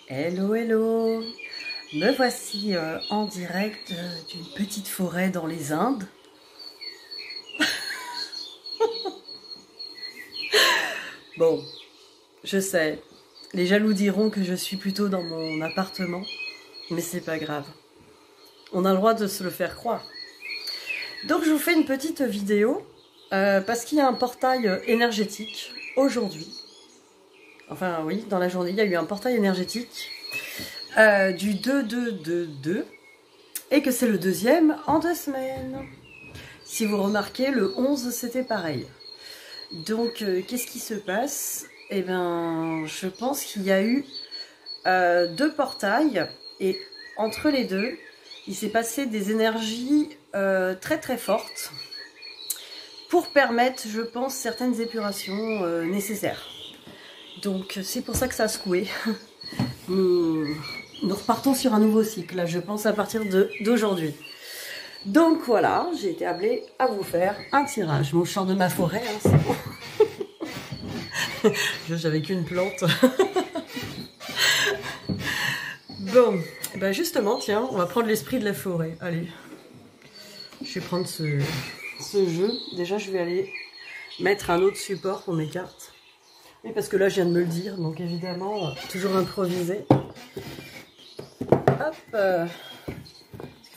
Hello, hello. Me voici en direct d'une petite forêt dans les Indes. Bon, je sais, les jaloux diront que je suis plutôt dans mon appartement, mais c'est pas grave. On a le droit de se le faire croire. Donc je vous fais une petite vidéo parce qu'il y a un portail énergétique aujourd'hui. Enfin oui, dans la journée, il y a eu un portail énergétique du 2-2-2-2 et que c'est le deuxième en 2 semaines. Si vous remarquez, le 11 c'était pareil. Donc qu'est-ce qui se passe? Eh bien, je pense qu'il y a eu 2 portails et entre les deux, il s'est passé des énergies très très fortes pour permettre, je pense, certaines épurations nécessaires. Donc c'est pour ça que ça a secoué. Nous repartons sur un nouveau cycle, là, je pense, à partir d'aujourd'hui. Donc voilà, j'ai été appelée à vous faire un tirage. Mon champ de ma forêt, hein, c'est bon. J'avais qu'une plante. Bon, ben justement, tiens, on va prendre l'esprit de la forêt. Allez, je vais prendre ce jeu. Déjà, je vais aller mettre un autre support pour mes cartes. Oui, parce que là, je viens de me le dire, donc évidemment, toujours improvisé. Hop, il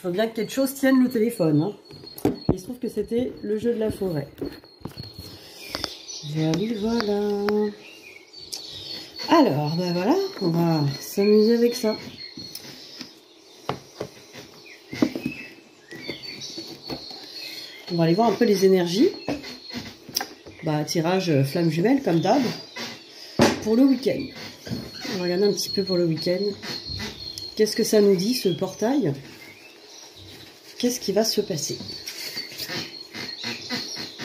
faut bien que quelque chose tienne le téléphone. Hein. Il se trouve que c'était le jeu de la forêt. Voilà. Alors, ben voilà, on va s'amuser avec ça. On va aller voir un peu les énergies. Bah, tirage flamme jumelle, comme d'hab. Pour le week-end. On va regarder un petit peu pour le week-end. Qu'est-ce que ça nous dit, ce portail? Qu'est-ce qui va se passer?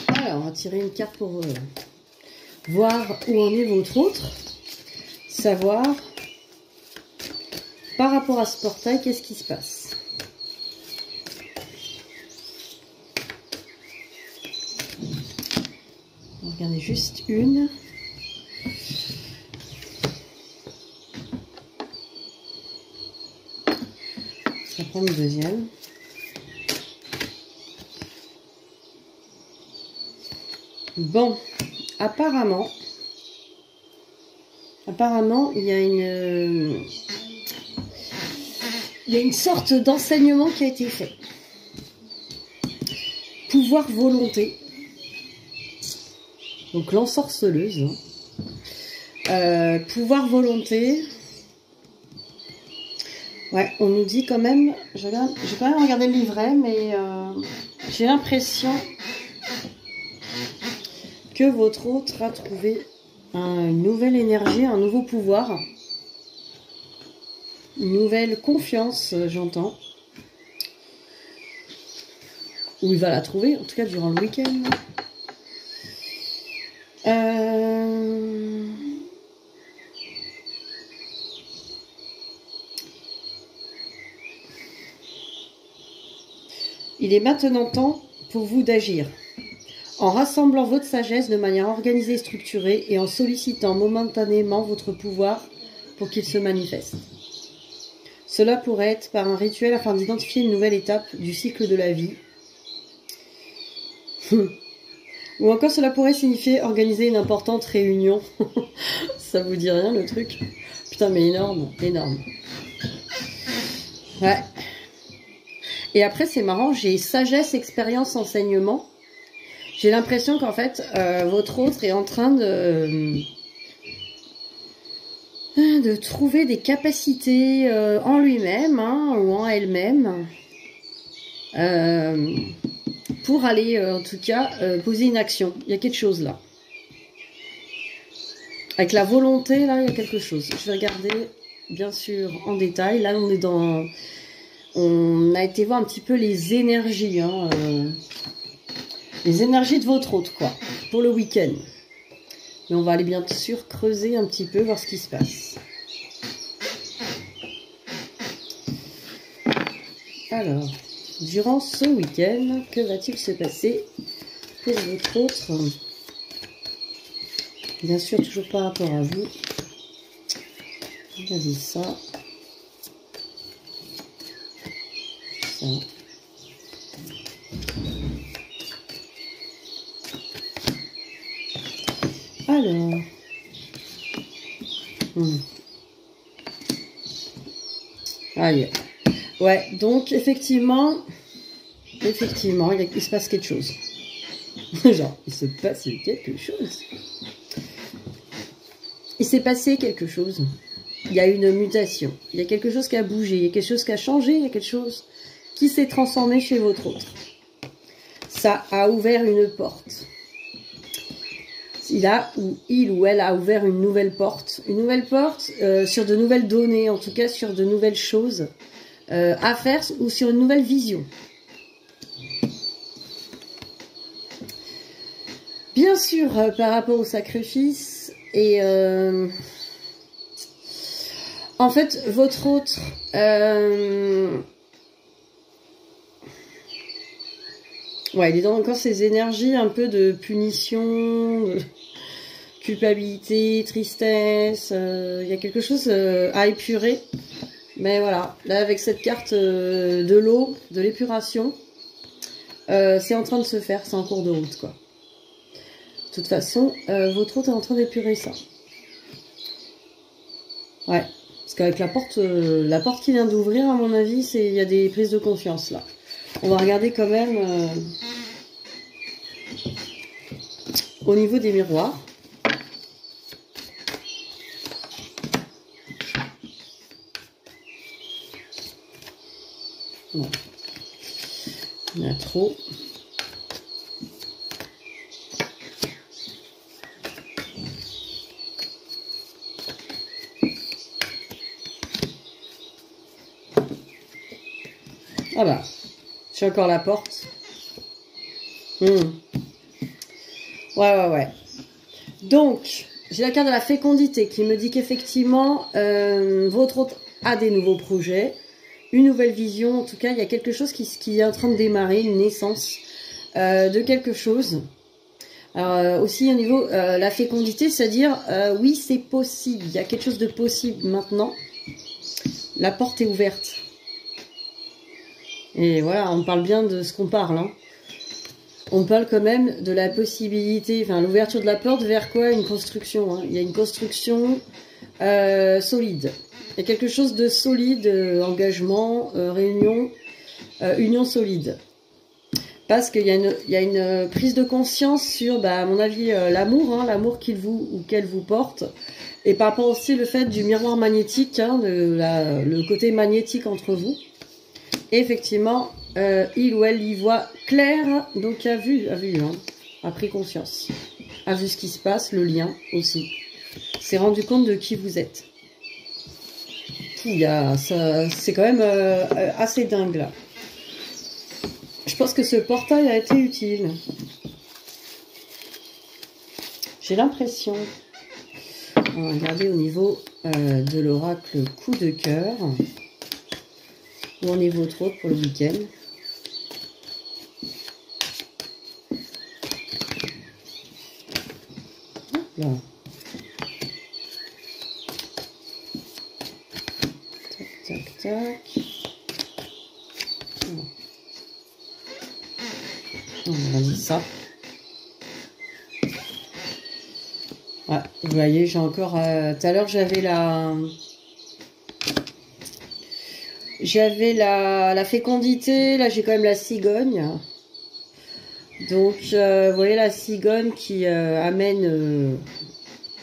Alors, on va tirer une carte pour voir où en est votre autre. Savoir, par rapport à ce portail, qu'est-ce qui se passe? On va regarder juste une. On va prendre une deuxième. Bon, apparemment, il y a une sorte d'enseignement qui a été fait. Pouvoir volonté. Donc l'ensorceleuse. Pouvoir volonté. Ouais, on nous dit quand même, j'ai quand même regardé le livret, mais j'ai l'impression que votre autre a trouvé une nouvelle énergie, un nouveau pouvoir, une nouvelle confiance, j'entends. Ou il va la trouver, en tout cas durant le week-end. Il est maintenant temps pour vous d'agir. En rassemblant votre sagesse de manière organisée et structurée et en sollicitant momentanément votre pouvoir pour qu'il se manifeste. Cela pourrait être par un rituel afin d'identifier une nouvelle étape du cycle de la vie. Ou encore cela pourrait signifier organiser une importante réunion. Ça vous dit rien le truc? Putain mais énorme, énorme. Ouais. Et après c'est marrant, j'ai sagesse, expérience, enseignement. J'ai l'impression qu'en fait, votre autre est en train de trouver des capacités en lui-même ou en elle-même pour aller, en tout cas, poser une action. Il y a quelque chose là. Avec la volonté, là, il y a quelque chose. Je vais regarder, bien sûr, en détail. Là, on est dans... On a été voir un petit peu les énergies, hein, les énergies de votre autre, quoi, pour le week-end. Et on va aller bien sûr creuser un petit peu, voir ce qui se passe. Alors, durant ce week-end, que va-t-il se passer pour votre autre? Bien sûr, toujours par rapport à vous. Regardez ça. Ça. Alors. Allez. Ouais, donc effectivement, il se passe quelque chose. Genre, il se passe quelque chose. Il s'est passé quelque chose. Il y a une mutation. Il y a quelque chose qui a bougé. Il y a quelque chose qui a changé. Il y a quelque chose qui s'est transformé chez votre autre. Ça a ouvert une porte. Il ou elle a ouvert une nouvelle porte. Une nouvelle porte sur de nouvelles données, en tout cas sur de nouvelles choses à faire ou sur une nouvelle vision. Bien sûr, par rapport au sacrifice et en fait, votre autre ouais, il est dans encore ces énergies un peu de punition, de culpabilité, tristesse. Il y a quelque chose à épurer. Mais voilà, là avec cette carte de l'eau, de l'épuration, c'est en train de se faire, c'est en cours de route quoi. De toute façon, votre autre est en train d'épurer ça. Ouais, parce qu'avec la porte qui vient d'ouvrir, à mon avis, il y a des prises de conscience là. On va regarder quand même au niveau des miroirs. Non. Il y en a trop. Ah bah, j'ai encore la porte. Ouais. Donc, j'ai la carte de la fécondité qui me dit qu'effectivement, votre autre a des nouveaux projets, une nouvelle vision. En tout cas, il y a quelque chose qui est en train de démarrer, une naissance de quelque chose. Alors, aussi au niveau la fécondité, c'est-à-dire, oui, c'est possible. Il y a quelque chose de possible maintenant. La porte est ouverte. Et voilà, on parle bien de ce qu'on parle. Hein. On parle quand même de la possibilité, enfin l'ouverture de la porte vers quoi? Une construction. Hein. Il y a une construction solide. Il y a quelque chose de solide, engagement, réunion, union solide. Parce qu'il y a une prise de conscience sur, bah, à mon avis, l'amour, hein, l'amour qu'il vous ou qu'elle vous porte. Et par rapport aussi le fait du miroir magnétique, hein, le côté magnétique entre vous. Et effectivement, il ou elle y voit clair, donc a vu, hein, a pris conscience, a vu ce qui se passe, le lien aussi, s'est rendu compte de qui vous êtes. C'est quand même assez dingue là. Je pense que ce portail a été utile. J'ai l'impression. On va regarder au niveau de l'oracle coup de cœur. Où en est votre autre pour le week-end? Là. Tac. On va dire ça. Ouais, vous voyez, j'ai encore... tout à l'heure, j'avais la fécondité, là j'ai quand même la cigogne. Donc vous voyez la cigogne qui amène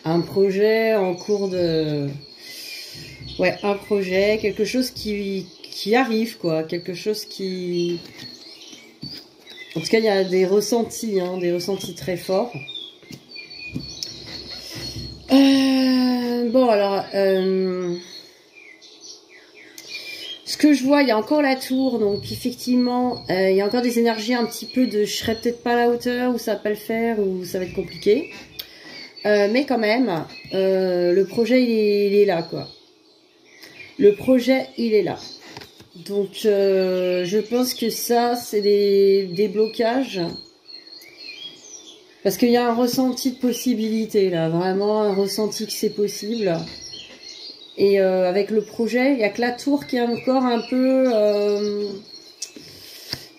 un projet en cours de... Ouais, un projet, quelque chose qui arrive quoi, quelque chose qui... En tout cas il y a des ressentis, hein, des ressentis très forts. Bon alors... Ce que je vois, il y a encore la tour, donc effectivement, il y a encore des énergies un petit peu de je serai peut-être pas à la hauteur, ou ça va pas le faire, ou ça va être compliqué. Mais quand même, le projet, il est là, quoi. Le projet, il est là. Donc, je pense que ça, c'est des blocages. Parce qu'il y a un ressenti de possibilité, là. Vraiment, un ressenti que c'est possible. Et avec le projet, il n'y a que la tour qui est encore un peu... il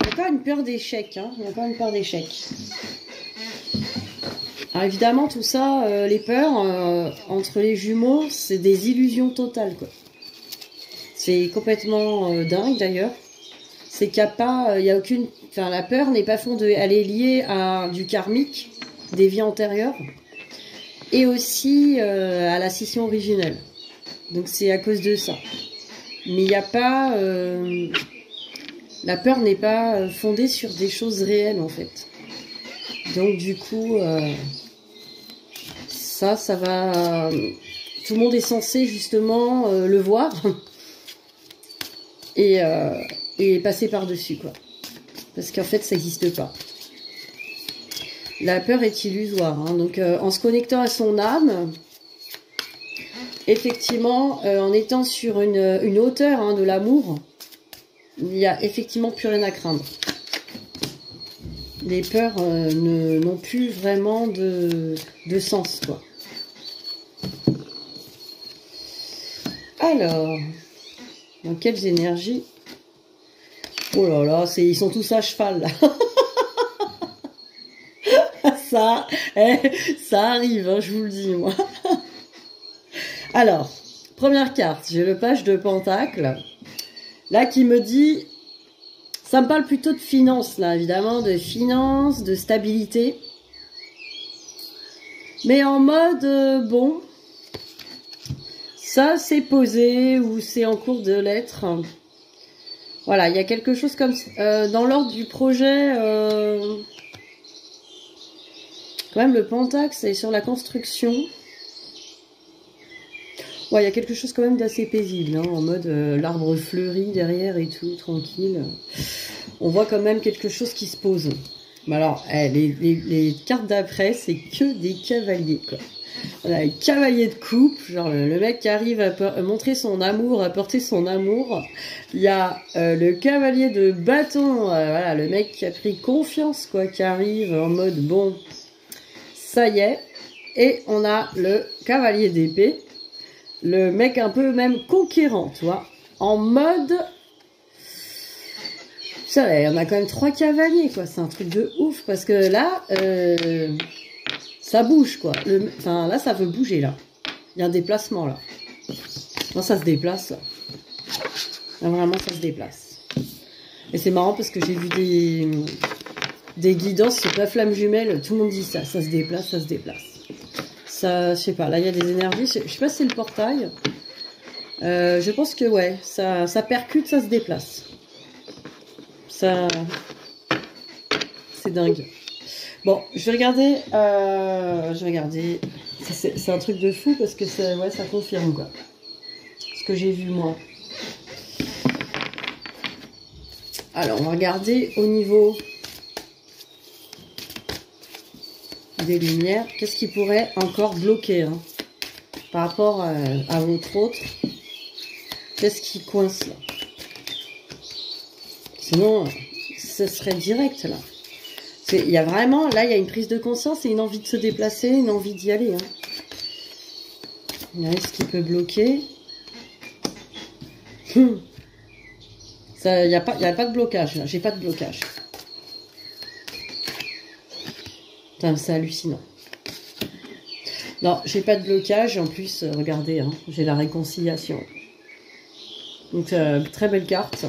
y a encore une peur d'échec. Hein, il y a encore une peur d'échec. Alors évidemment, tout ça, les peurs, entre les jumeaux, c'est des illusions totales, quoi. C'est complètement dingue, d'ailleurs. C'est qu'il n'y a pas... Il y a aucune... Enfin, la peur n'est pas fondée. Elle est liée à du karmique, des vies antérieures, et aussi à la scission originelle. Donc c'est à cause de ça. Mais il n'y a pas... la peur n'est pas fondée sur des choses réelles, en fait. Donc du coup, ça va... tout le monde est censé justement le voir et passer par-dessus, quoi. Parce qu'en fait, ça n'existe pas. La peur est illusoire. Hein. Donc en se connectant à son âme... Effectivement, en étant sur une hauteur hein, de l'amour, il n'y a effectivement plus rien à craindre. Les peurs n'ont plus vraiment de sens, quoi. Alors, dans quelles énergies? Oh là là, ils sont tous à cheval, là. Ça arrive, hein, je vous le dis, moi. Alors, première carte, j'ai le page de Pentacle, là qui me dit, ça me parle plutôt de finances, là, évidemment, de finances, de stabilité, mais en mode, bon, ça c'est posé ou c'est en cours de l'être. Voilà, il y a quelque chose comme, dans l'ordre du projet, quand même le Pentacle, c'est sur la construction. Ouais, il y a quelque chose quand même d'assez paisible, hein, en mode l'arbre fleuri derrière et tout, tranquille. On voit quand même quelque chose qui se pose. Mais alors, les cartes d'après, c'est que des cavaliers, quoi. On a les cavaliers de coupe, genre le mec qui arrive à montrer son amour, à porter son amour. Il y a le cavalier de bâton, voilà, le mec qui a pris confiance, quoi, qui arrive en mode, bon, ça y est. Et on a le cavalier d'épée. Le mec un peu même conquérant, tu vois, en mode... Ça, on a quand même 3 cavaliers, quoi, c'est un truc de ouf, parce que là, ça bouge, quoi. Enfin, là, ça veut bouger, là. Il y a un déplacement, là. Non, ça se déplace, là. Là, vraiment, ça se déplace. Et c'est marrant, parce que j'ai vu des guidances sur la flamme jumelle, tout le monde dit ça, ça se déplace, ça se déplace. Ça, je sais pas, là il y a des énergies, je sais pas si c'est le portail. Je pense que ouais, ça percute, ça se déplace. Ça, c'est dingue. Bon, je vais regarder. C'est un truc de fou parce que ouais, ça confirme quoi. Ce que j'ai vu moi. Alors, on va regarder au niveau des lumières, qu'est-ce qui pourrait encore bloquer hein, par rapport à votre autre, qu'est-ce qui coince là? Sinon ce serait direct là. Il y a vraiment, là il y a une prise de conscience et une envie de se déplacer, une envie d'y aller hein. Ce qui peut bloquer ça, il n'y a pas de blocage là, j'ai pas de blocage. C'est hallucinant. Non, j'ai pas de blocage. En plus, regardez, hein, j'ai la réconciliation. Donc, très belle carte.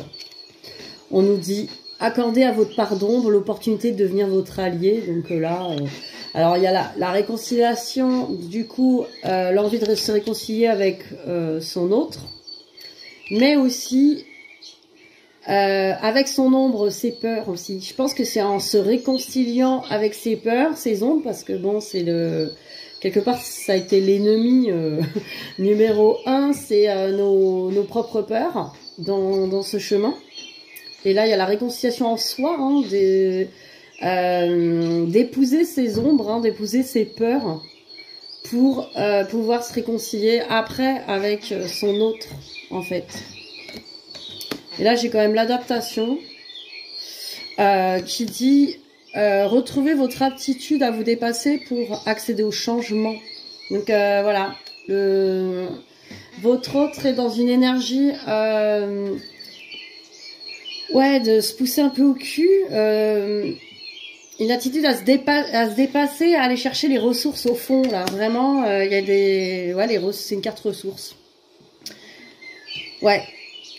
On nous dit, accordez à votre part d'ombre l'opportunité de devenir votre allié. Donc là, alors il y a la réconciliation, du coup, l'envie de se réconcilier avec son autre. Mais aussi... avec son ombre, ses peurs aussi. Je pense que c'est en se réconciliant avec ses peurs, ses ombres, parce que bon, c'est quelque part, ça a été l'ennemi numéro 1, c'est nos propres peurs dans ce chemin. Et là, il y a la réconciliation en soi, hein, d'épouser ses ombres, hein, d'épouser ses peurs, pour pouvoir se réconcilier après avec son autre, en fait. Et là, j'ai quand même l'adaptation qui dit retrouvez votre aptitude à vous dépasser pour accéder au changement. Donc voilà, Votre autre est dans une énergie, ouais, de se pousser un peu au cul, une attitude à se dépasser, à aller chercher les ressources au fond, là. Vraiment, il y a des, ouais, c'est une carte ressources. Ouais,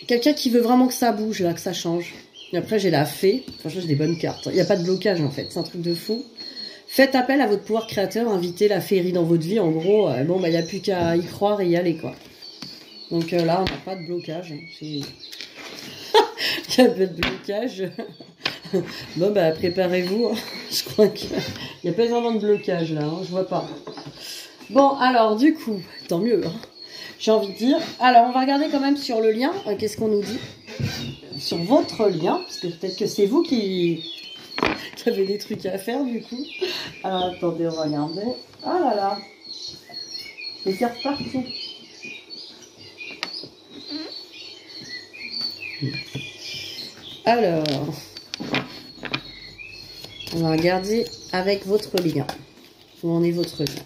quelqu'un qui veut vraiment que ça bouge, là, que ça change. Et après, j'ai la fée. Franchement, j'ai des bonnes cartes. Il n'y a pas de blocage, en fait. C'est un truc de fou. Faites appel à votre pouvoir créateur, invitez la féerie dans votre vie. En gros, bon, bah, il n'y a plus qu'à y croire et y aller, quoi. Donc là, on n'a pas de blocage. Il y a pas de blocage. Bon, bah, préparez-vous. Je crois qu'il n'y a pas vraiment de blocage, là. Je vois pas. Bon, alors, du coup, tant mieux. J'ai envie de dire. Alors, on va regarder quand même sur le lien. Qu'est-ce qu'on nous dit sur votre lien, parce que peut-être que c'est vous qui avez des trucs à faire, du coup. Alors, attendez, on va regarder. Oh là là. Les cartes partout. Alors, on va regarder avec votre lien. Où en est votre lien?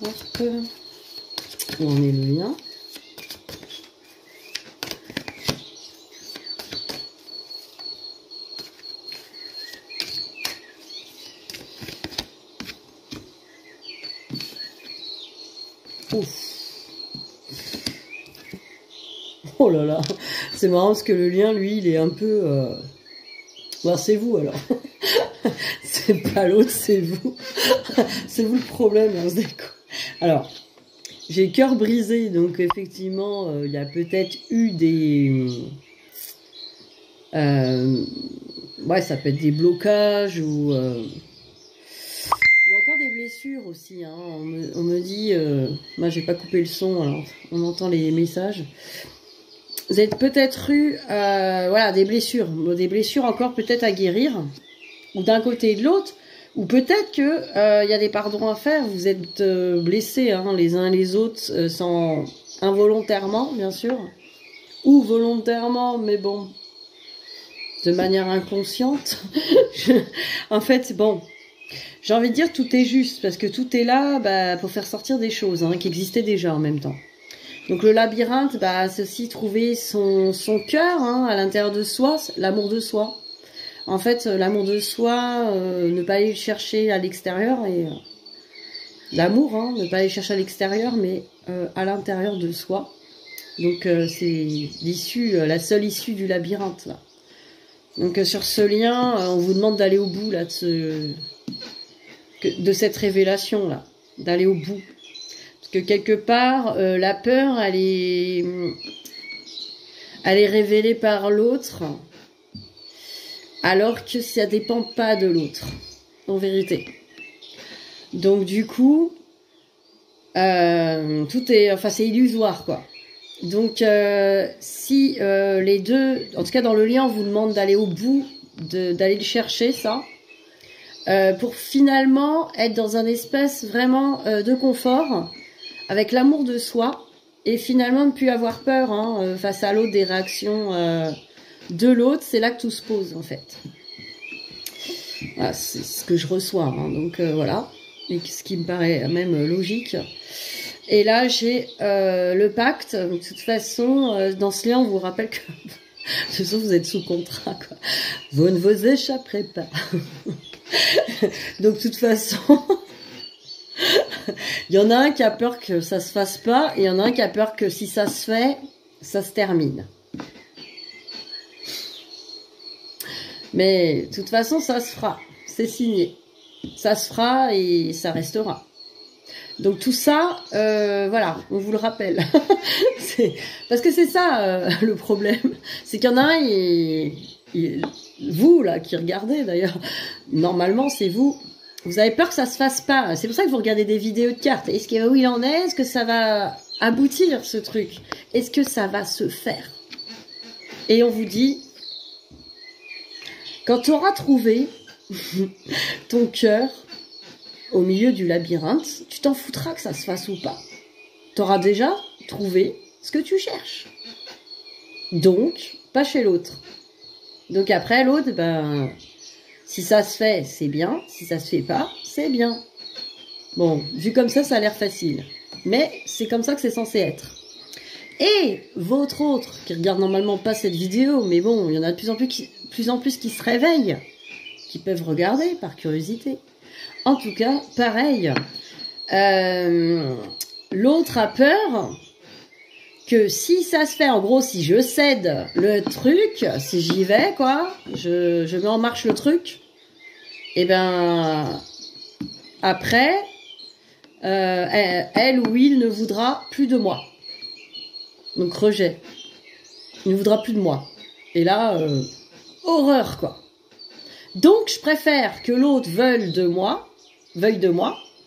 Hop. Où en est le lien? Ouf. Oh là là, c'est marrant parce que le lien, lui, il est un peu... Bah, c'est vous alors. C'est pas l'autre, c'est vous. C'est vous le problème, hein, vous êtes quoi. Alors, j'ai cœur brisé, donc effectivement, il y a peut-être eu des... ouais, ça peut être des blocages ou encore des blessures aussi. Hein. On me dit... moi, j'ai pas coupé le son, alors on entend les messages. Vous avez peut-être eu voilà, des blessures encore peut-être à guérir, ou d'un côté et de l'autre, ou peut-être que y a des pardons à faire, vous êtes blessés hein, les uns et les autres, sans involontairement bien sûr, ou volontairement, mais bon, de manière inconsciente. En fait, bon, j'ai envie de dire tout est juste, parce que tout est là bah, pour faire sortir des choses hein, qui existaient déjà en même temps. Donc le labyrinthe, bah, c'est aussi trouver son cœur hein, à l'intérieur de soi, l'amour de soi. En fait, l'amour de soi, ne pas aller le chercher à l'extérieur, et l'amour, hein, ne pas aller chercher à l'extérieur, mais à l'intérieur de soi. Donc c'est l'issue, la seule issue du labyrinthe. Là. Donc sur ce lien, on vous demande d'aller au bout là, de cette révélation là, d'aller au bout. Que quelque part, la peur, elle est révélée par l'autre, alors que ça dépend pas de l'autre, en vérité. Donc du coup, tout est, enfin c'est illusoire quoi. Donc si les deux, en tout cas dans le lien, on vous demande d'aller au bout, d'aller le chercher ça, pour finalement être dans un espace vraiment de confort. Avec l'amour de soi, et finalement ne plus avoir peur hein, face à l'autre, des réactions de l'autre, c'est là que tout se pose en fait. Voilà, c'est ce que je reçois, hein, donc voilà, et ce qui me paraît même logique. Et là j'ai le pacte, de toute façon, dans ce lien on vous rappelle que de toute façon vous êtes sous contrat, quoi. Vous ne vous échapperez pas. Donc de toute façon... Il y en a un qui a peur que ça se fasse pas, et il y en a un qui a peur que si ça se fait, ça se termine. Mais de toute façon, ça se fera. C'est signé. Ça se fera et ça restera. Donc tout ça, voilà, on vous le rappelle. Parce que c'est ça le problème. C'est qu'il y en a un, vous là qui regardez d'ailleurs, normalement c'est vous. Vous avez peur que ça se fasse pas. C'est pour ça que vous regardez des vidéos de cartes. Est-ce que où il en est? Est-ce que ça va aboutir ce truc? Est-ce que ça va se faire? Et on vous dit, quand tu auras trouvé ton cœur au milieu du labyrinthe, tu t'en foutras que ça se fasse ou pas. Tu auras déjà trouvé ce que tu cherches. Donc, pas chez l'autre. Donc après, l'autre, ben... Si ça se fait, c'est bien. Si ça se fait pas, c'est bien. Bon, vu comme ça a l'air facile. Mais c'est comme ça que c'est censé être. Et votre autre, qui regarde normalement pas cette vidéo, mais bon, il y en a de plus en plus qui se réveillent, qui peuvent regarder par curiosité. En tout cas, pareil, l'autre a peur que si ça se fait, en gros, si je cède le truc, si j'y vais, quoi, je mets en marche le truc, et ben après, elle ou il ne voudra plus de moi. Donc rejet. Il ne voudra plus de moi. Et là, horreur, quoi. Donc, je préfère que l'autre veuille de moi.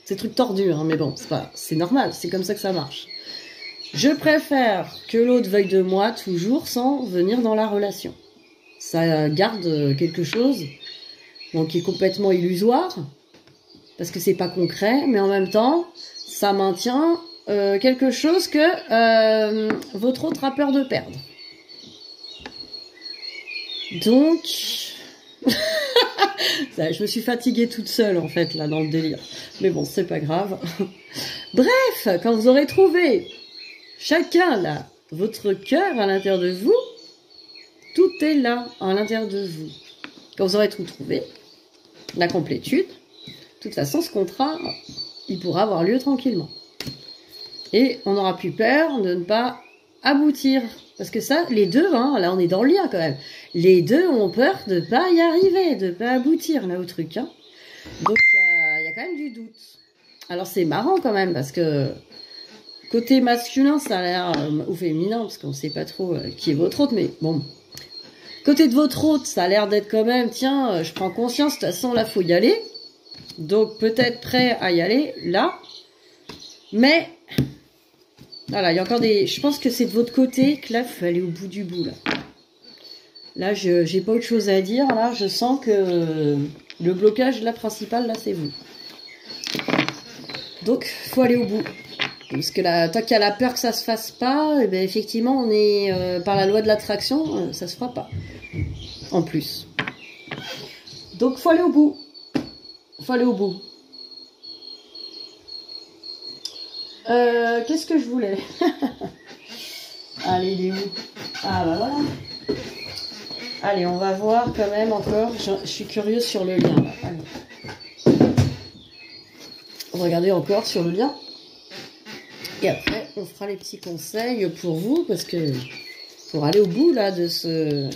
C'est truc tordu, hein, mais bon, c'est normal, c'est comme ça que ça marche. Je préfère que l'autre veuille de moi toujours sans venir dans la relation. Ça garde quelque chose qui est complètement illusoire, parce que c'est pas concret, mais en même temps, ça maintient quelque chose que votre autre a peur de perdre. Donc, je me suis fatiguée toute seule en fait là dans le délire. Mais bon, c'est pas grave. Bref, quand vous aurez trouvé chacun là votre cœur à l'intérieur de vous, tout est là à l'intérieur de vous. Quand vous aurez tout trouvé, la complétude, de toute façon ce contrat, il pourra avoir lieu tranquillement. Et on n'aura plus peur de ne pas aboutir. Parce que ça, les deux, hein, là on est dans le lien quand même. Les deux ont peur de ne pas y arriver, de ne pas aboutir là au truc. Hein. Donc il y a quand même du doute. Alors c'est marrant quand même parce que côté masculin ça a l'air, ou féminin parce qu'on ne sait pas trop qui est votre autre, mais bon. Côté de votre autre ça a l'air d'être quand même, tiens, je prends conscience, de toute façon là faut y aller. Donc peut-être prêt à y aller là. Mais voilà, il y a encore des... Je pense que c'est de votre côté que là, il faut aller au bout du bout. Là, j'ai pas autre chose à dire. Là, je sens que le blocage, là, principal, là, c'est vous. Donc, faut aller au bout. Parce que là, tant qu'il y a la peur que ça se fasse pas, eh bien, effectivement, on est par la loi de l'attraction, ça se fera pas. En plus. Donc, faut aller au bout. Faut aller au bout. Qu'est-ce que je voulais? Allez, il est où? Ah bah voilà. Allez, on va voir quand même encore. Je suis curieuse sur le lien. Là. Allez. On va regarder encore sur le lien. Et après, on fera les petits conseils pour vous. Parce que pour aller au bout là de ce...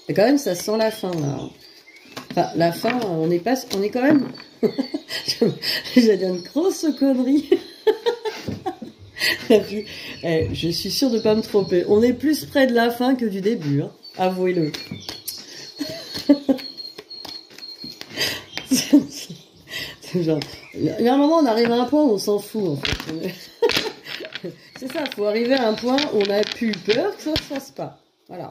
Et quand même, ça sent la fin là. Enfin, la fin, on est quand même... J'ai dit une grosse connerie. Je suis sûre de ne pas me tromper. On est plus près de la fin que du début, hein. Avouez-le. Genre, il y a un moment, on arrive à un point où on s'en fout, en fait. C'est ça, il faut arriver à un point où on n'a plus peur que ça ne se fasse pas. Voilà.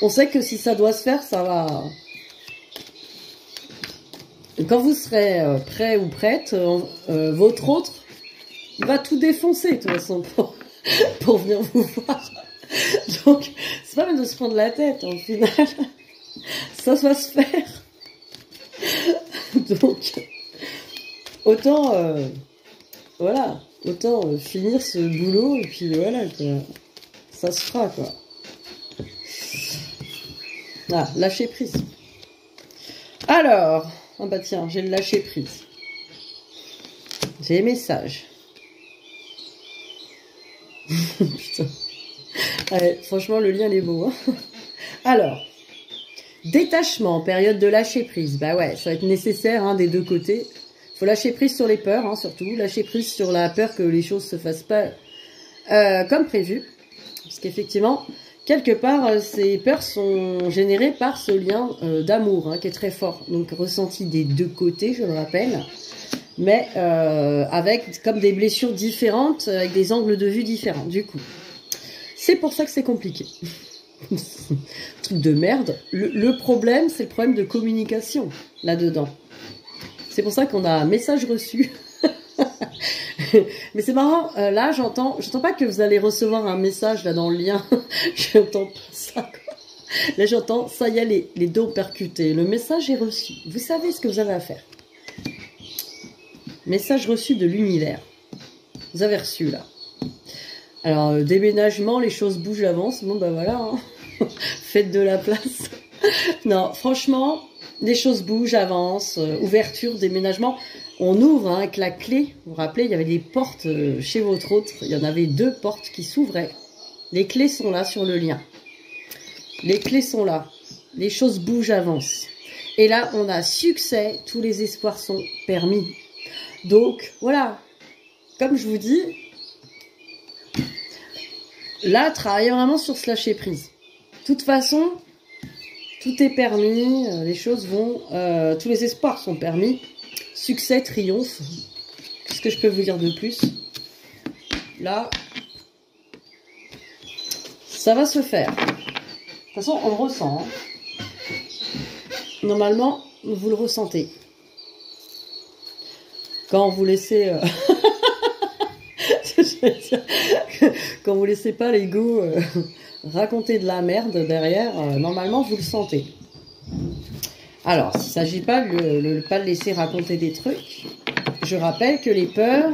On sait que si ça doit se faire, ça va... Quand vous serez prêt ou prête, votre autre va tout défoncer, de toute façon, pour venir vous voir. Donc, c'est pas même de se prendre la tête, au final. Ça va se faire. Donc, autant, voilà, autant finir ce boulot, et puis voilà, quoi. Ça se fera, quoi. Ah, lâcher prise. Alors... Ah bah tiens, j'ai le lâcher prise. J'ai les messages. Putain. Allez, franchement, le lien, il est beau. Hein. Alors, détachement, période de lâcher prise. Bah ouais, ça va être nécessaire hein, des deux côtés. Faut lâcher prise sur les peurs, hein, surtout. Lâcher prise sur la peur que les choses se fassent pas comme prévu. Parce qu'effectivement... Quelque part, ces peurs sont générées par ce lien d'amour hein, qui est très fort. Donc ressenti des deux côtés, je le rappelle. Mais avec comme des blessures différentes, avec des angles de vue différents, du coup. C'est pour ça que c'est compliqué. Truc de merde. Le problème, c'est le problème de communication, là-dedans. C'est pour ça qu'on a un message reçu. Mais c'est marrant, j'entends pas que vous allez recevoir un message là dans le lien. J'entends pas ça, quoi. Là, j'entends, ça y est, les dons percutés. Le message est reçu. Vous savez ce que vous avez à faire. Message reçu de l'univers. Vous avez reçu, là. Alors, déménagement, les choses bougent, avancent. Bon, ben voilà. Hein. Faites de la place. Non, franchement, les choses bougent, avancent. Ouverture, déménagement. On ouvre hein, avec la clé. Vous vous rappelez, il y avait des portes chez votre autre. Il y en avait 2 portes qui s'ouvraient. Les clés sont là sur le lien. Les clés sont là. Les choses bougent, avancent. Et là, on a succès. Tous les espoirs sont permis. Donc, voilà. Comme je vous dis, là, travaillez vraiment sur ce lâcher prise. De toute façon, tout est permis. Les choses vont... tous les espoirs sont permis. Succès, triomphe. Qu'est-ce que je peux vous dire de plus? Là, ça va se faire. De toute façon, on le ressent. Hein. Normalement, vous le ressentez. Quand vous laissez... quand vous laissez pas l'ego raconter de la merde derrière, normalement, vous le sentez. Alors, il ne s'agit pas de pas le laisser raconter des trucs. Je rappelle que les peurs,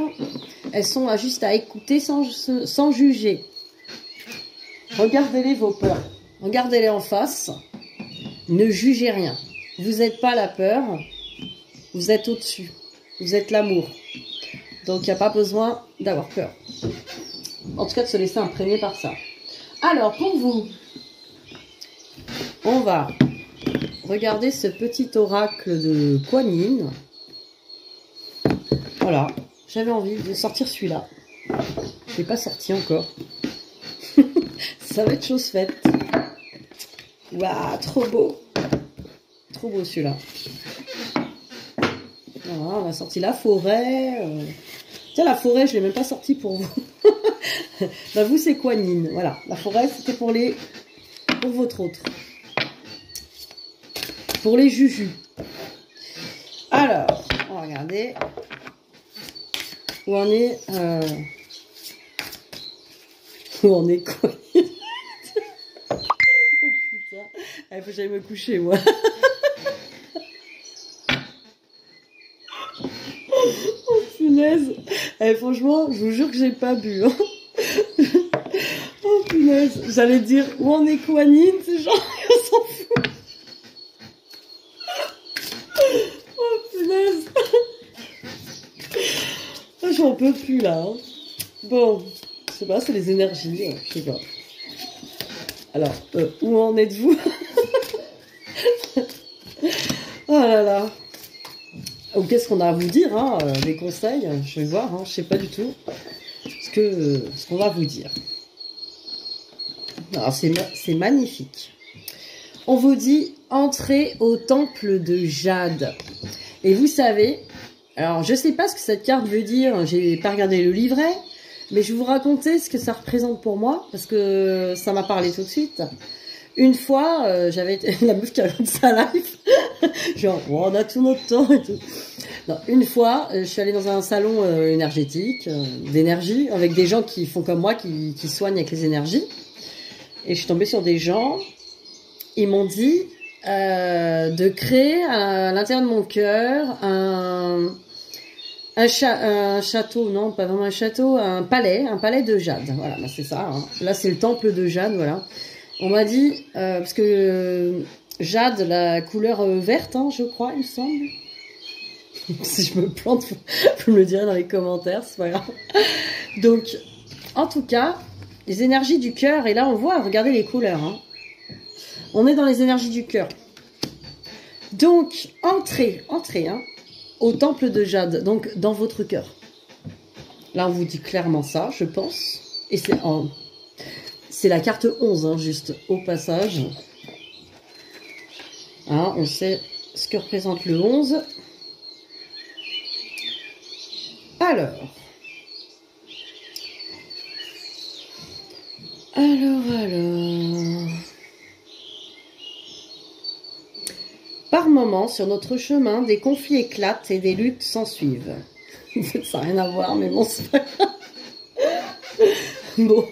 elles sont juste à écouter sans juger. Regardez-les vos peurs. Regardez-les en face. Ne jugez rien. Vous n'êtes pas la peur. Vous êtes au-dessus. Vous êtes l'amour. Donc, il n'y a pas besoin d'avoir peur. En tout cas, de se laisser imprégner par ça. Alors, pour vous, on va... regardez ce petit oracle de Kuan Yin. Voilà, j'avais envie de sortir celui-là. Je l'ai pas sorti encore. Ça va être chose faite. Waouh, trop beau. Trop beau celui-là. Voilà, on a sorti la forêt. Tiens, la forêt, je l'ai même pas sorti pour vous. Bah, vous, c'est Kuan Yin. Voilà, la forêt, c'était pour votre autre. Pour les jujus. Alors, on va regarder où on est. Où on est quoi? Oh putain, il faut que j'aille me coucher moi. Oh punaise. Franchement, je vous jure que j'ai pas bu. Hein. Oh punaise, j'allais dire où on est Kuan Yin, c'est genre on s'en fout. J'en peux plus là. Hein. Bon, je sais pas, c'est les énergies, je sais pas. Alors, où en êtes-vous? Oh là là. Ou qu'est-ce qu'on a à vous dire, hein, des conseils? Je vais voir, hein, je sais pas du tout ce qu'on va vous dire. Alors, c'est magnifique. On vous dit, entrez au temple de Jade. Et vous savez... Alors, je sais pas ce que cette carte veut dire, j'ai pas regardé le livret, mais je vais vous raconter ce que ça représente pour moi, parce que ça m'a parlé tout de suite. Une fois, j'avais été la meuf qui a regardé sa live, genre, oh, on a tout notre temps et tout. Non, une fois, je suis allée dans un salon énergétique, d'énergie, avec des gens qui font comme moi, qui soignent avec les énergies, et je suis tombée sur des gens, ils m'ont dit... de créer à l'intérieur de mon cœur un château, non pas vraiment un château, un palais de jade, voilà, bah c'est ça, hein. Là c'est le temple de jade, voilà. On m'a dit, parce que jade, la couleur verte, hein, je crois, il me semble. Si je me plante, vous me le direz dans les commentaires, c'est pas grave. Donc, en tout cas, les énergies du cœur, et là on voit, regardez les couleurs, hein. On est dans les énergies du cœur. Donc, entrez, hein, au temple de Jade, donc dans votre cœur. Là, on vous dit clairement ça, je pense. Et c'est la carte 11, hein, juste au passage. Hein, on sait ce que représente le 11. Alors. Par moments, sur notre chemin, des conflits éclatent et des luttes s'ensuivent. Ça n'a rien à voir, mais bon, c'est pas grave. Bon,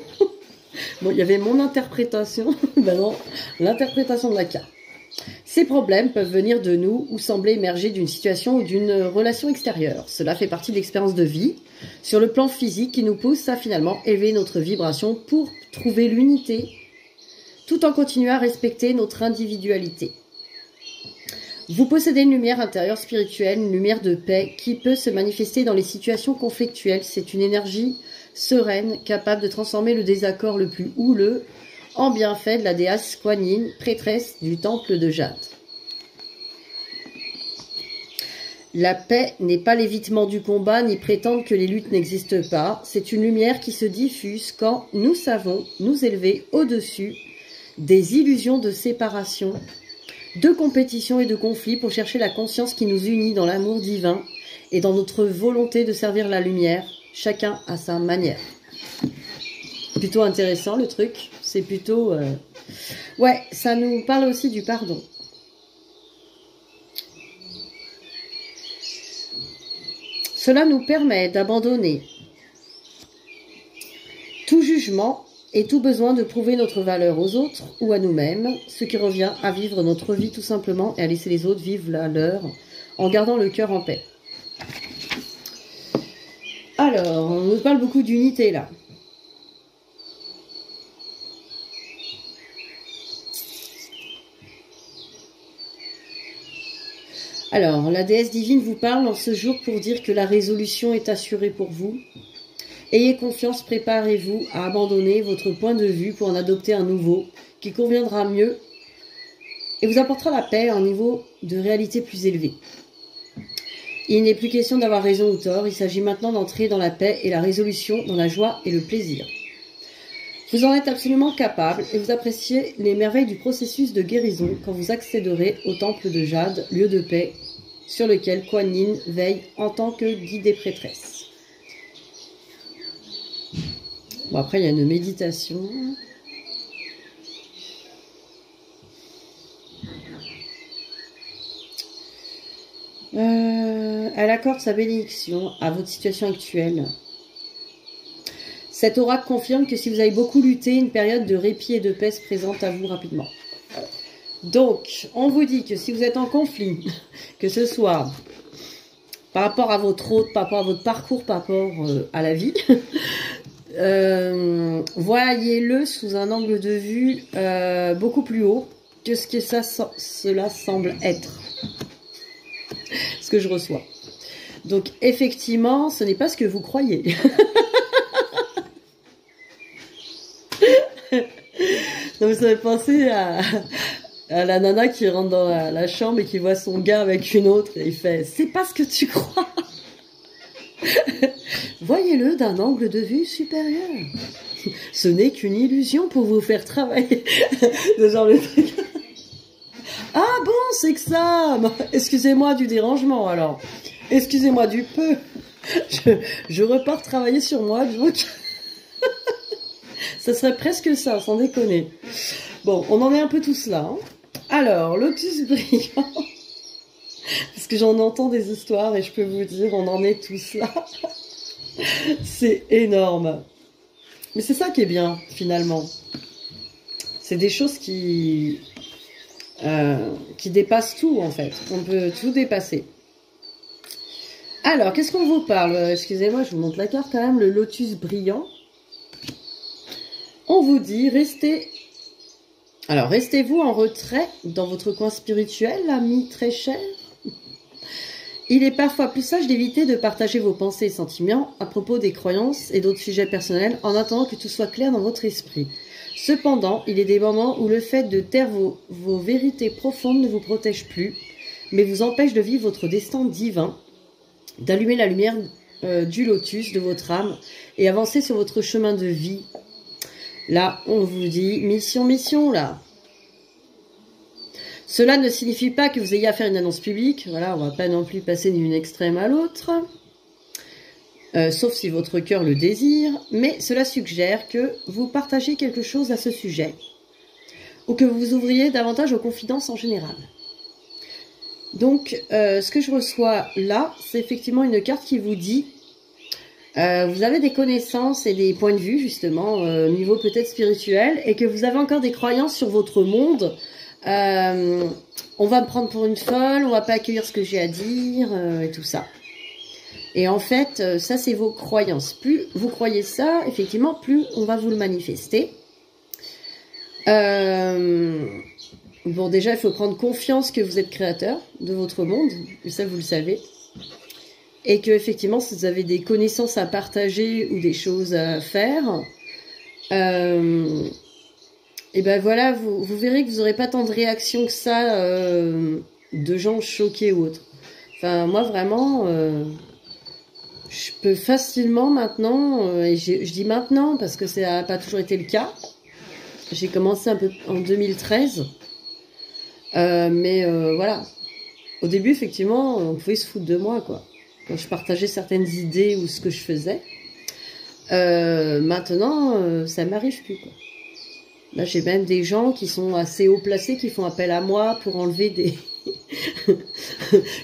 Bon, il y avait mon interprétation, ben non, l'interprétation de la carte. Ces problèmes peuvent venir de nous ou sembler émerger d'une situation ou d'une relation extérieure. Cela fait partie de l'expérience de vie sur le plan physique qui nous pousse à finalement élever notre vibration pour trouver l'unité, tout en continuant à respecter notre individualité. Vous possédez une lumière intérieure spirituelle, une lumière de paix qui peut se manifester dans les situations conflictuelles. C'est une énergie sereine, capable de transformer le désaccord le plus houleux en bienfait de la déesse Kuan Yin, prêtresse du temple de Jade. La paix n'est pas l'évitement du combat, ni prétendre que les luttes n'existent pas. C'est une lumière qui se diffuse quand nous savons nous élever au-dessus des illusions de séparation, de compétition et de conflit pour chercher la conscience qui nous unit dans l'amour divin et dans notre volonté de servir la lumière, chacun à sa manière. Plutôt intéressant le truc, c'est plutôt... Ouais, ça nous parle aussi du pardon. Cela nous permet d'abandonner tout jugement et tout besoin de prouver notre valeur aux autres ou à nous-mêmes, ce qui revient à vivre notre vie tout simplement et à laisser les autres vivre la leur en gardant le cœur en paix. Alors, on nous parle beaucoup d'unité là. Alors, la déesse divine vous parle en ce jour pour dire que la résolution est assurée pour vous. Ayez confiance, préparez-vous à abandonner votre point de vue pour en adopter un nouveau qui conviendra mieux et vous apportera la paix à un niveau de réalité plus élevé. Il n'est plus question d'avoir raison ou tort, il s'agit maintenant d'entrer dans la paix et la résolution, dans la joie et le plaisir. Vous en êtes absolument capable et vous appréciez les merveilles du processus de guérison quand vous accéderez au temple de Jade, lieu de paix, sur lequel Kuan Yin veille en tant que guidée prêtresse. Bon, après, il y a une méditation. Elle accorde sa bénédiction à votre situation actuelle. Cet oracle confirme que si vous avez beaucoup lutté, une période de répit et de paix se présente à vous rapidement. Donc, on vous dit que si vous êtes en conflit, que ce soit par rapport à votre hôte, par rapport à votre parcours, par rapport à la vie, voyez-le sous un angle de vue beaucoup plus haut que ce que cela semble être. Ce que je reçois. Donc, effectivement, ce n'est pas ce que vous croyez. Donc, ça me fait penser à la nana qui rentre dans la chambre et qui voit son gars avec une autre et il fait « C'est pas ce que tu crois !» Voyez-le d'un angle de vue supérieur. Ce n'est qu'une illusion pour vous faire travailler. De genre le truc. Ah bon, c'est que ça. Excusez-moi du dérangement alors. Excusez-moi du peu. Je repars travailler sur moi. Donc... Ça serait presque ça, sans déconner. Bon, on en est un peu tous là. Hein. Alors, lotus brillant. Parce que j'en entends des histoires et je peux vous dire, on en est tous là. C'est énorme. Mais c'est ça qui est bien, finalement. C'est des choses qui dépassent tout, en fait. On peut tout dépasser. Alors, qu'est-ce qu'on vous parle? Excusez-moi, je vous montre la carte quand même. Le lotus brillant. On vous dit, restez-vous en retrait dans votre coin spirituel, ami très cher. Il est parfois plus sage d'éviter de partager vos pensées et sentiments à propos des croyances et d'autres sujets personnels en attendant que tout soit clair dans votre esprit. Cependant, il est des moments où le fait de taire vos vérités profondes ne vous protège plus, mais vous empêche de vivre votre destin divin, d'allumer la lumière du lotus de votre âme et avancer sur votre chemin de vie. Là, on vous dit mission, mission, là. Cela ne signifie pas que vous ayez à faire une annonce publique. Voilà, on va pas non plus passer d'une extrême à l'autre. Sauf si votre cœur le désire. Mais cela suggère que vous partagez quelque chose à ce sujet. Ou que vous vous ouvriez davantage aux confidences en général. Donc, ce que je reçois là, c'est effectivement une carte qui vous dit Vous avez des connaissances et des points de vue, justement, au niveau peut-être spirituel, et que vous avez encore des croyances sur votre monde. On va me prendre pour une folle, on va pas accueillir ce que j'ai à dire, et tout ça. Et en fait, ça, c'est vos croyances. Plus vous croyez ça, effectivement, plus on va vous le manifester. Bon, déjà, il faut prendre confiance que vous êtes créateur de votre monde, et ça, vous le savez. Et que, effectivement, si vous avez des connaissances à partager ou des choses à faire, et ben voilà, vous verrez que vous n'aurez pas tant de réactions que ça, de gens choqués ou autres. Enfin, moi, vraiment, je peux facilement maintenant, et je dis maintenant parce que ça n'a pas toujours été le cas. J'ai commencé un peu en 2013. Mais voilà. Au début, effectivement, on pouvait se foutre de moi, quoi. Quand je partageais certaines idées ou ce que je faisais. Maintenant, ça m'arrive plus, quoi. Là, j'ai même des gens qui sont assez haut placés qui font appel à moi pour enlever des...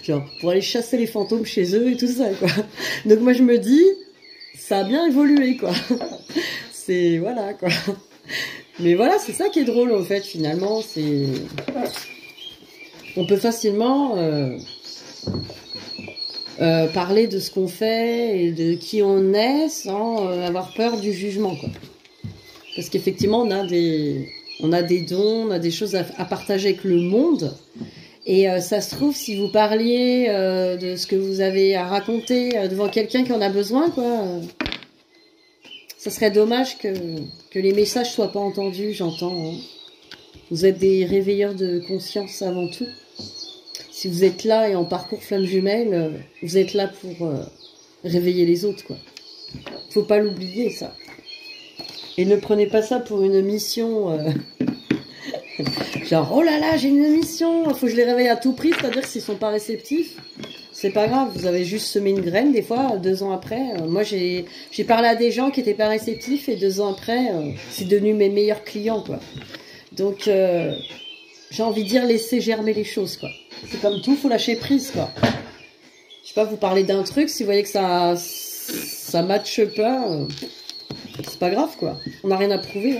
genre, pour aller chasser les fantômes chez eux et tout ça, quoi. Donc moi, je me dis, ça a bien évolué, quoi. C'est... Voilà, quoi. Mais voilà, c'est ça qui est drôle, en fait, finalement. C'est... On peut facilement parler de ce qu'on fait et de qui on est sans avoir peur du jugement, quoi. Parce qu'effectivement, on a des dons, on a des choses à partager avec le monde. Et ça se trouve, si vous parliez de ce que vous avez à raconter devant quelqu'un qui en a besoin, quoi, ça serait dommage que les messages soient pas entendus, j'entends. Hein. Vous êtes des réveilleurs de conscience avant tout. Si vous êtes là et en parcours flamme jumelle, vous êtes là pour réveiller les autres, quoi. Faut pas l'oublier, ça. Et ne prenez pas ça pour une mission... genre, oh là là, j'ai une mission, faut que je les réveille à tout prix, c'est-à-dire que s'ils sont pas réceptifs, c'est pas grave, vous avez juste semé une graine, des fois, 2 ans après. Moi, j'ai parlé à des gens qui étaient pas réceptifs, et 2 ans après, c'est devenu mes meilleurs clients, quoi. Donc, j'ai envie de dire, laissez germer les choses, quoi. C'est comme tout, faut lâcher prise, quoi. Je sais pas, vous parlez d'un truc, si vous voyez que ça matche pas, c'est pas grave, quoi. On n'a rien à prouver,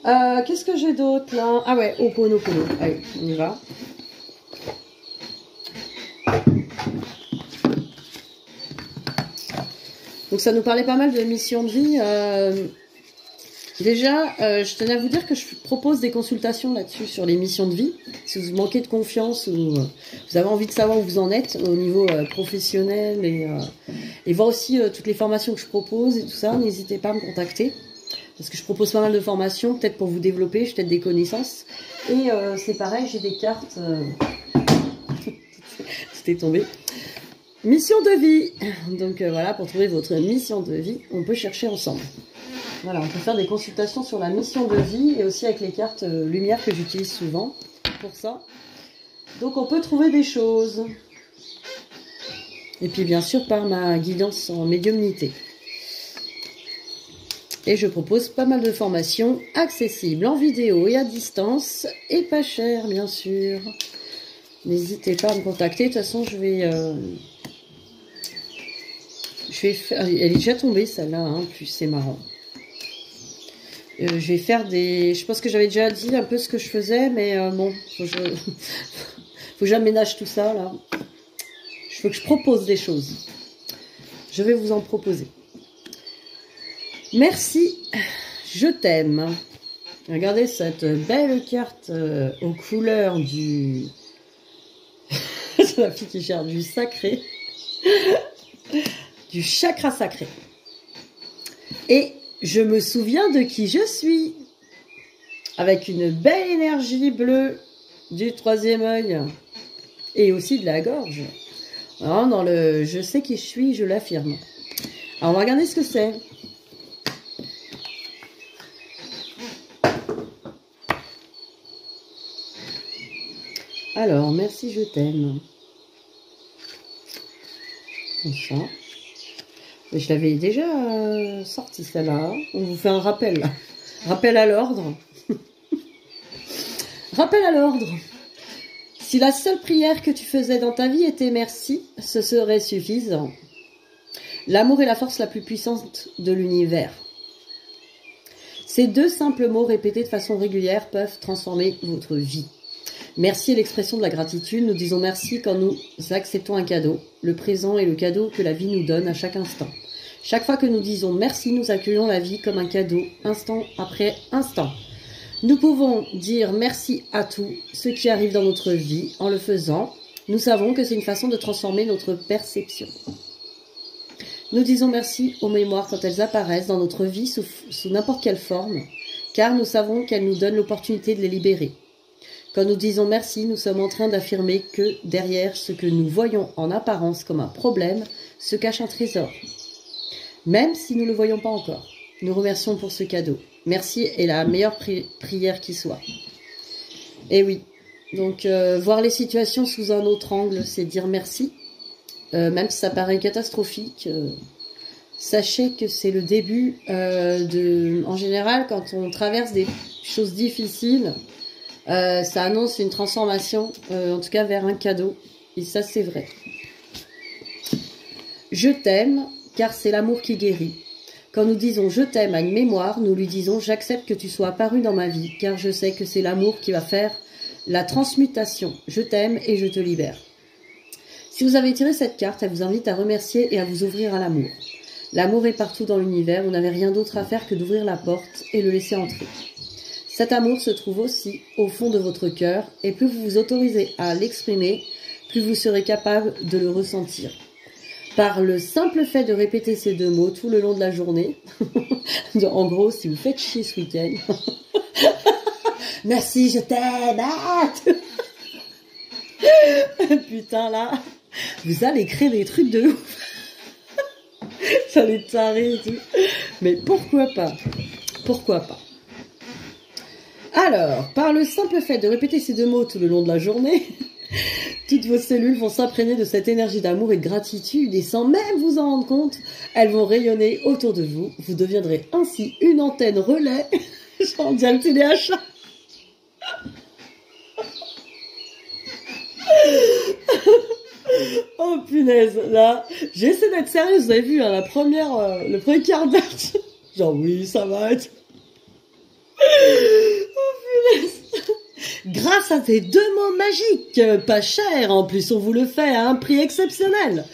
hein. Qu'est-ce que j'ai d'autre, là? Ah ouais, Ho'oponopono. Allez, on y va. Donc ça nous parlait pas mal de mission de vie. Déjà, je tenais à vous dire que je propose des consultations là-dessus, sur les missions de vie. Si vous manquez de confiance ou vous avez envie de savoir où vous en êtes au niveau professionnel et voir aussi toutes les formations que je propose et tout ça, n'hésitez pas à me contacter. Parce que je propose pas mal de formations, peut-être pour vous développer, peut-être des connaissances. Et c'est pareil, j'ai des cartes... C'était tombé. Mission de vie. Donc voilà, pour trouver votre mission de vie, on peut chercher ensemble. Voilà, on peut faire des consultations sur la mission de vie et aussi avec les cartes lumière que j'utilise souvent pour ça. Donc on peut trouver des choses. Et puis bien sûr par ma guidance en médiumnité. Et je propose pas mal de formations accessibles en vidéo et à distance et pas cher bien sûr. N'hésitez pas à me contacter. De toute façon je vais faire... Elle est déjà tombée celle-là, hein, en plus c'est marrant. Je vais faire des... Je pense que j'avais déjà dit un peu ce que je faisais, mais bon, faut que j'aménage tout ça, là. Il faut que je propose des choses. Je vais vous en proposer. Merci, je t'aime. Regardez cette belle carte aux couleurs du... C'est la fille qui cherche du sacré. Du chakra sacré. Et... je me souviens de qui je suis. Avec une belle énergie bleue du 3e œil. Et aussi de la gorge. Alors, dans le je sais qui je suis, je l'affirme. Alors, on va regarder ce que c'est. Alors, merci, je t'aime. Comme ça. Mais je l'avais déjà sorti celle-là. On vous fait un rappel. Rappel à l'ordre. Rappel à l'ordre. Si la seule prière que tu faisais dans ta vie était merci, ce serait suffisant. L'amour est la force la plus puissante de l'univers. Ces 2 simples mots répétés de façon régulière peuvent transformer votre vie. Merci est l'expression de la gratitude. Nous disons merci quand nous acceptons un cadeau. Le présent est le cadeau que la vie nous donne à chaque instant. Chaque fois que nous disons merci, nous accueillons la vie comme un cadeau, instant après instant. Nous pouvons dire merci à tout ce qui arrive dans notre vie. En le faisant, nous savons que c'est une façon de transformer notre perception. Nous disons merci aux mémoires quand elles apparaissent dans notre vie sous n'importe quelle forme, car nous savons qu'elles nous donnent l'opportunité de les libérer. Quand nous disons merci, nous sommes en train d'affirmer que derrière ce que nous voyons en apparence comme un problème se cache un trésor. Même si nous ne le voyons pas encore, nous remercions pour ce cadeau. Merci est la meilleure prière qui soit. Et oui, donc voir les situations sous un autre angle, c'est dire merci. Même si ça paraît catastrophique, sachez que c'est le début en général, quand on traverse des choses difficiles, ça annonce une transformation, en tout cas vers un cadeau. Et ça, c'est vrai. Je t'aime, car c'est l'amour qui guérit. Quand nous disons je t'aime à une mémoire, nous lui disons j'accepte que tu sois apparu dans ma vie, car je sais que c'est l'amour qui va faire la transmutation. Je t'aime et je te libère. Si vous avez tiré cette carte, elle vous invite à remercier et à vous ouvrir à l'amour. L'amour est partout dans l'univers, vous n'avez rien d'autre à faire que d'ouvrir la porte et le laisser entrer. Cet amour se trouve aussi au fond de votre cœur, et plus vous vous autorisez à l'exprimer, plus vous serez capable de le ressentir. Par le simple fait de répéter ces 2 mots tout le long de la journée, en gros, si vous faites chier ce week-end, merci, je t'aime, putain là, vous allez créer des trucs de ouf. Ça les tarés et tout. Mais pourquoi pas? Pourquoi pas? Alors, par le simple fait de répéter ces 2 mots tout le long de la journée, toutes vos cellules vont s'imprégner de cette énergie d'amour et de gratitude, et sans même vous en rendre compte, elles vont rayonner autour de vous. Vous deviendrez ainsi une antenne relais. J'en dis le TDAH. Oh punaise, là, j'essaie d'être sérieuse, vous avez vu, hein, le premier quart d'heure, genre oui, ça va être... Oh punaise. Grâce à ces 2 mots magiques, pas chers, en plus on vous le fait à un prix exceptionnel,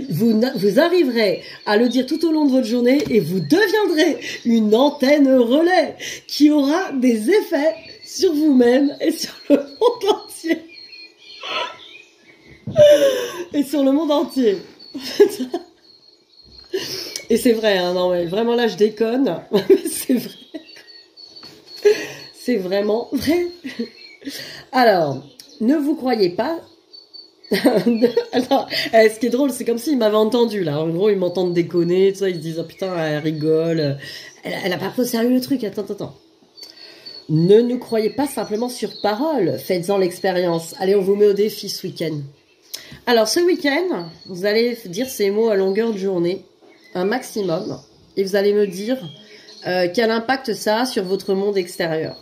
vous arriverez à le dire tout au long de votre journée et vous deviendrez une antenne relais qui aura des effets sur vous-même et sur le monde entier. Et sur le monde entier. Et c'est vrai, hein, non mais vraiment là je déconne, mais c'est vrai. C'est vraiment vrai. Alors, ne vous croyez pas. Alors, ce qui est drôle, c'est comme s'ils m'avaient entendu là. En gros, ils m'entendent déconner, tout ça, ils se disent oh putain, elle rigole. Elle a pas pris au sérieux le truc. Attends. Ne nous croyez pas simplement sur parole. Faites-en l'expérience. Allez, on vous met au défi ce week-end. Alors, ce week-end, vous allez dire ces mots à longueur de journée, un maximum, et vous allez me dire quel impact ça a sur votre monde extérieur.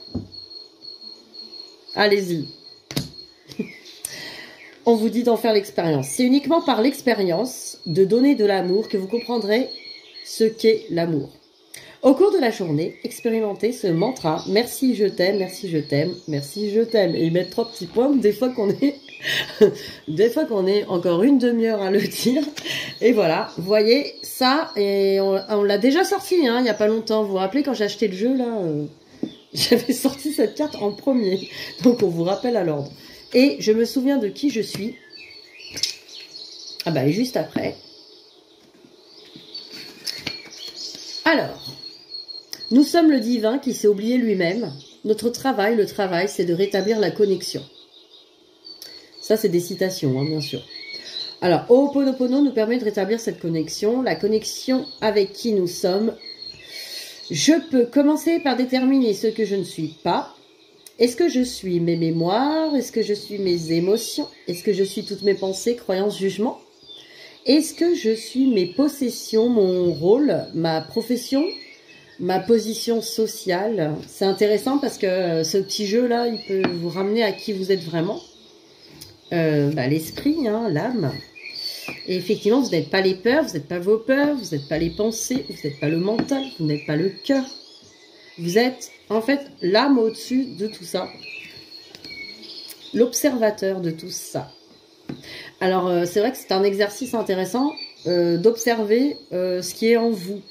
Allez-y. On vous dit d'en faire l'expérience. C'est uniquement par l'expérience de donner de l'amour que vous comprendrez ce qu'est l'amour. Au cours de la journée, expérimentez ce mantra. Merci, je t'aime, merci, je t'aime, merci, je t'aime. Et ils mettent 3 petits points, des fois qu'on est encore une demi-heure à le dire. Et voilà, vous voyez, ça, et on l'a déjà sorti, hein, il n'y a pas longtemps. Vous vous rappelez quand j'ai acheté le jeu, là, j'avais sorti cette carte en premier. Donc on vous rappelle à l'ordre. Et je me souviens de qui je suis. Ah bah, juste après. Alors, nous sommes le divin qui s'est oublié lui-même. Notre travail, le travail, c'est de rétablir la connexion. Ça, c'est des citations, hein, bien sûr. Alors, Ho'oponopono nous permet de rétablir cette connexion, la connexion avec qui nous sommes. Je peux commencer par déterminer ce que je ne suis pas. Est-ce que je suis mes mémoires? Est-ce que je suis mes émotions? Est-ce que je suis toutes mes pensées, croyances, jugements? Est-ce que je suis mes possessions, mon rôle, ma profession, ma position sociale? C'est intéressant parce que ce petit jeu-là, il peut vous ramener à qui vous êtes vraiment. L'esprit, hein, l'âme. Et effectivement, vous n'êtes pas les peurs, vous n'êtes pas vos peurs, vous n'êtes pas les pensées, vous n'êtes pas le mental, vous n'êtes pas le cœur. Vous êtes en fait l'âme au-dessus de tout ça. L'observateur de tout ça. Alors, c'est vrai que c'est un exercice intéressant d'observer ce qui est en vous.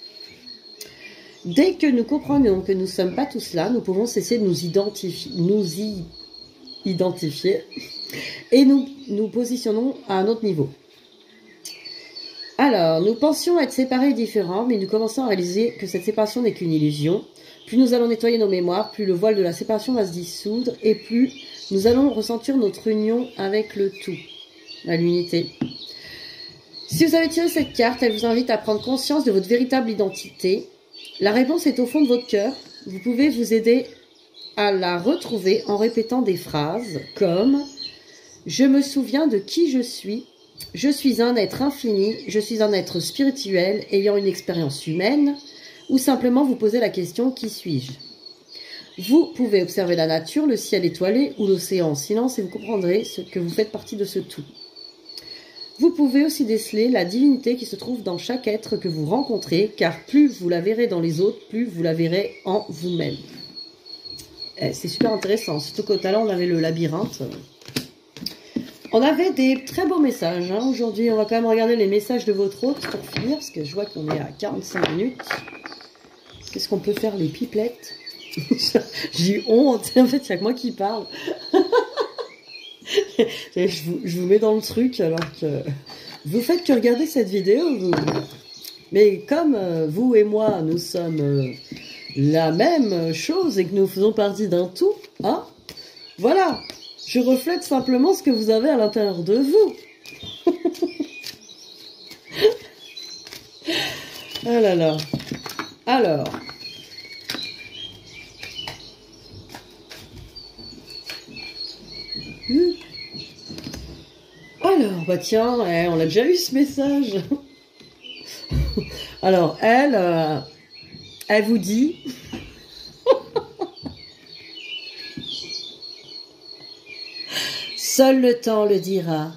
Dès que nous comprenons que nous ne sommes pas tous là, nous pouvons cesser de nous y identifier et nous positionnons à un autre niveau. Alors, nous pensions être séparés et différents, mais nous commençons à réaliser que cette séparation n'est qu'une illusion. Plus nous allons nettoyer nos mémoires, plus le voile de la séparation va se dissoudre et plus nous allons ressentir notre union avec le tout, à l'unité. Si vous avez tiré cette carte, elle vous invite à prendre conscience de votre véritable identité. La réponse est au fond de votre cœur. Vous pouvez vous aider à la retrouver en répétant des phrases comme « Je me souviens de qui je suis »,« Je suis un être infini »,« Je suis un être spirituel ayant une expérience humaine » ou simplement vous poser la question « Qui suis-je » Vous pouvez observer la nature, le ciel étoilé ou l'océan en silence et vous comprendrez que vous faites partie de ce tout. Vous pouvez aussi déceler la divinité qui se trouve dans chaque être que vous rencontrez, car plus vous la verrez dans les autres, plus vous la verrez en vous-même. C'est super intéressant, surtout qu'au talent on avait le labyrinthe. On avait des très beaux messages. Hein. Aujourd'hui, on va quand même regarder les messages de votre hôte pour finir, parce que je vois qu'on est à 45 minutes. Qu'est-ce qu'on peut faire, les pipelettes? J'ai honte, en fait, il n'y a que moi qui parle. je vous mets dans le truc alors que vous faites que regarder cette vidéo. Mais comme vous et moi, nous sommes la même chose et que nous faisons partie d'un tout, hein, voilà, je reflète simplement ce que vous avez à l'intérieur de vous. Ah là là. Alors. Alors, bah tiens, on l'a déjà eu ce message. Alors, elle vous dit... Seul le temps le dira.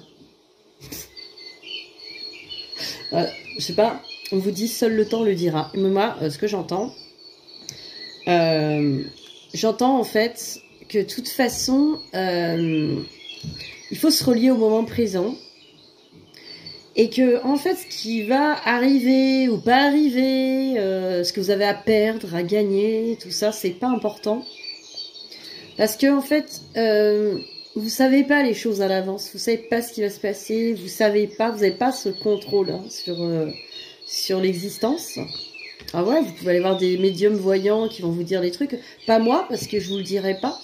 Je sais pas, on vous dit seul le temps le dira. Mais moi, ce que j'entends, j'entends en fait que de toute façon... il faut se relier au moment présent et que en fait ce qui va arriver ou pas arriver, ce que vous avez à perdre, à gagner, tout ça, c'est pas important parce que en fait vous savez pas les choses à l'avance, vous savez pas ce qui va se passer, vous savez pas, vous n'avez pas ce contrôle hein, sur l'existence. Ah ouais, vous pouvez aller voir des médiums voyants qui vont vous dire des trucs, pas moi parce que je vous le dirai pas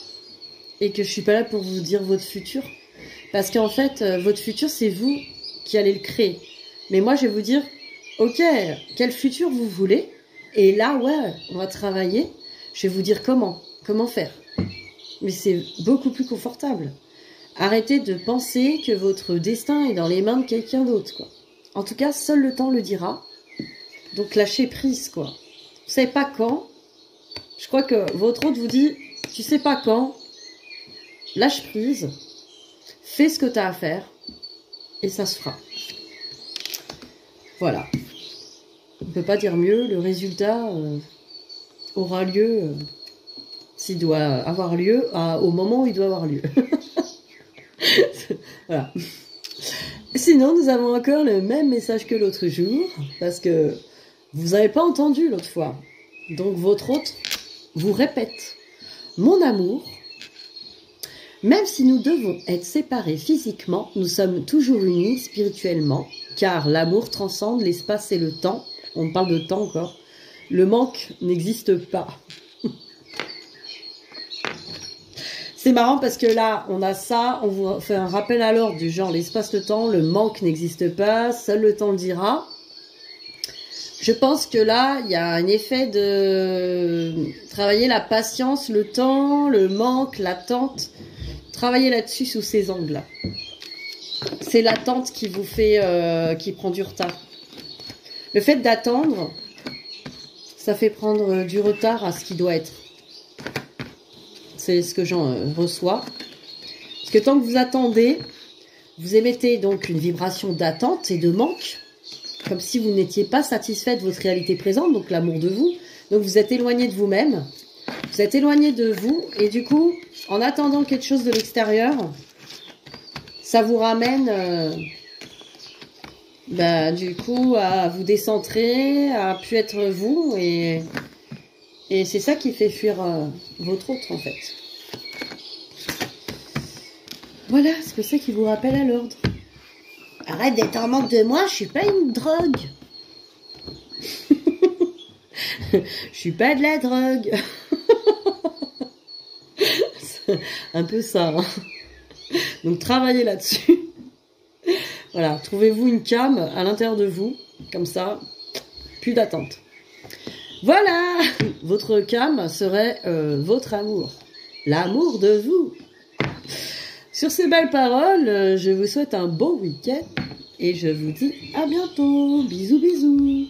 et que je suis pas là pour vous dire votre futur. Parce qu'en fait, votre futur, c'est vous qui allez le créer. Mais moi, je vais vous dire, ok, quel futur vous voulez? Et là, ouais, on va travailler. Je vais vous dire comment faire. Mais c'est beaucoup plus confortable. Arrêtez de penser que votre destin est dans les mains de quelqu'un d'autre, quoi. En tout cas, seul le temps le dira. Donc, lâchez prise, quoi. Vous savez pas quand. Je crois que votre hôte vous dit, tu sais pas quand. Lâche prise. Fais ce que tu as à faire et ça se fera. Voilà. On ne peut pas dire mieux. Le résultat aura lieu s'il doit avoir lieu au moment où il doit avoir lieu. Voilà. Sinon, nous avons encore le même message que l'autre jour parce que vous n'avez pas entendu l'autre fois. Donc votre hôte vous répète. Mon amour, même si nous devons être séparés physiquement, nous sommes toujours unis spirituellement, car l'amour transcende l'espace et le temps. On parle de temps encore. Le manque n'existe pas. C'est marrant parce que là, on a ça, on vous fait un rappel à l'ordre du genre l'espace, le temps, le manque n'existe pas, seul le temps le dira. Je pense que là, il y a un effet de travailler la patience, le temps, le manque, l'attente. Travaillez là-dessus sous ces angles-là. C'est l'attente qui vous fait, qui prend du retard. Le fait d'attendre, ça fait prendre du retard à ce qui doit être. C'est ce que j'en reçois. Parce que tant que vous attendez, Vous émettez donc une vibration d'attente et de manque, comme si vous n'étiez pas satisfait de votre réalité présente, donc l'amour de vous. Donc vous êtes éloigné de vous-même, vous êtes éloigné de vous, et du coup, en attendant quelque chose de l'extérieur, ça vous ramène, du coup, à vous décentrer, à plus être vous, et c'est ça qui fait fuir votre autre, en fait. Voilà ce que c'est qui vous rappelle à l'ordre. Arrête d'être en manque de moi, je suis pas une drogue. Je suis pas de la drogue. C'est un peu ça. Hein. Donc travaillez là-dessus. Voilà, trouvez-vous une cam à l'intérieur de vous, comme ça, plus d'attente. Voilà, votre cam serait votre amour, l'amour de vous. Sur ces belles paroles, je vous souhaite un bon week-end et je vous dis à bientôt. Bisous, bisous.